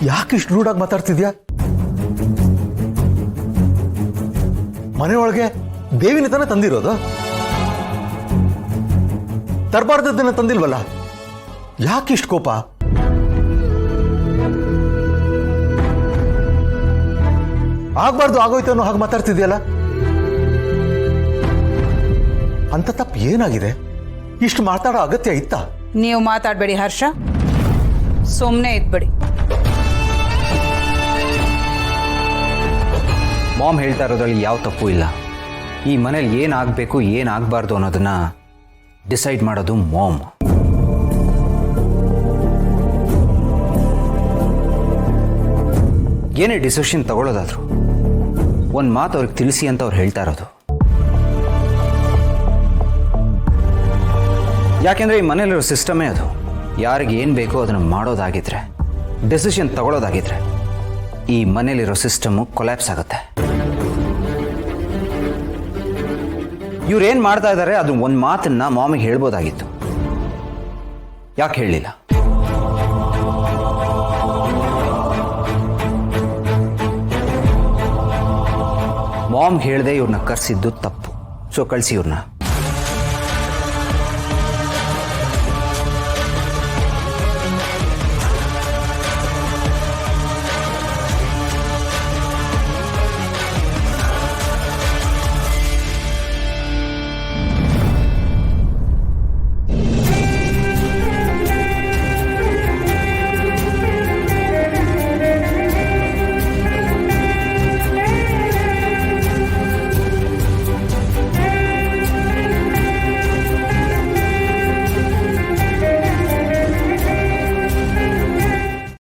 ಯಾಕೆ ಇಷ್ಟು ರೂಢಾಗಿ ಮಾತಾಡ್ತಿದ್ಯಾ? ಮನೆಯೊಳಗೆ ದೇವಿನ ತಾನೇ ತಂದಿರೋದು, ತರಬಾರ್ದನ್ನ ತಂದಿಲ್ವಲ್ಲ, ಯಾಕೆ ಇಷ್ಟು ಕೋಪ? ಆಗ್ಬಾರ್ದು ಆಗೋಯ್ತು ಅನ್ನೋ ಹಾಗೆ ಮಾತಾಡ್ತಿದ್ಯಲ್ಲ. ಅಂತ ತಪ್ಪು ಏನಾಗಿದೆ? ಇಷ್ಟು ಮಾತಾಡೋ ಅಗತ್ಯ ಇತ್ತಾ? ನೀವು ಮಾತಾಡಬೇಡಿ ಹರ್ಷ, ಸುಮ್ಮನೆ ಇದ್ಬೇಡಿ. ಮಾಮ್ ಹೇಳ್ತಾ ಇರೋದ್ರಲ್ಲಿ ಯಾವ ತಪ್ಪು ಇಲ್ಲ. ಈ ಮನೇಲಿ ಏನಾಗಬೇಕು ಏನಾಗಬಾರ್ದು ಅನ್ನೋದನ್ನ ಡಿಸೈಡ್ ಮಾಡೋದು ಮಾಮ್. ಏನೇ ಡಿಸಿಷನ್ ತಗೊಳ್ಳೋದಾದ್ರು ಒಂದು ಮಾತು ಅವ್ರಿಗೆ ತಿಳಿಸಿ ಅಂತ ಅವ್ರು ಹೇಳ್ತಾ ಇರೋದು. ಯಾಕೆಂದರೆ ಈ ಮನೇಲಿರೋ ಸಿಸ್ಟಮೇ ಅದು. ಯಾರಿಗೆ ಏನು ಬೇಕೋ ಅದನ್ನು ಮಾಡೋದಾಗಿದ್ರೆ, ಡೆಸಿಷನ್ ತಗೊಳ್ಳೋದಾಗಿದ್ರೆ ಈ ಮನೇಲಿರೋ ಸಿಸ್ಟಮು ಕೊಲ್ಯಾಪ್ಸ್ ಆಗುತ್ತೆ. ಇವ್ರೇನು ಮಾಡ್ತಾ ಇದ್ದಾರೆ ಅದು ಒಂದು ಮಾತನ್ನ ಮಾಮಿಗೆ ಹೇಳ್ಬೋದಾಗಿತ್ತು, ಯಾಕೆ ಹೇಳಲಿಲ್ಲ? ಮಾಮ್ ಹೇಳ್ದೆ ಇವ್ರನ್ನ ಕರೆಸಿದ್ದು ತಪ್ಪು. ಸೊ ಕಳಿಸಿ ಇವ್ರನ್ನ.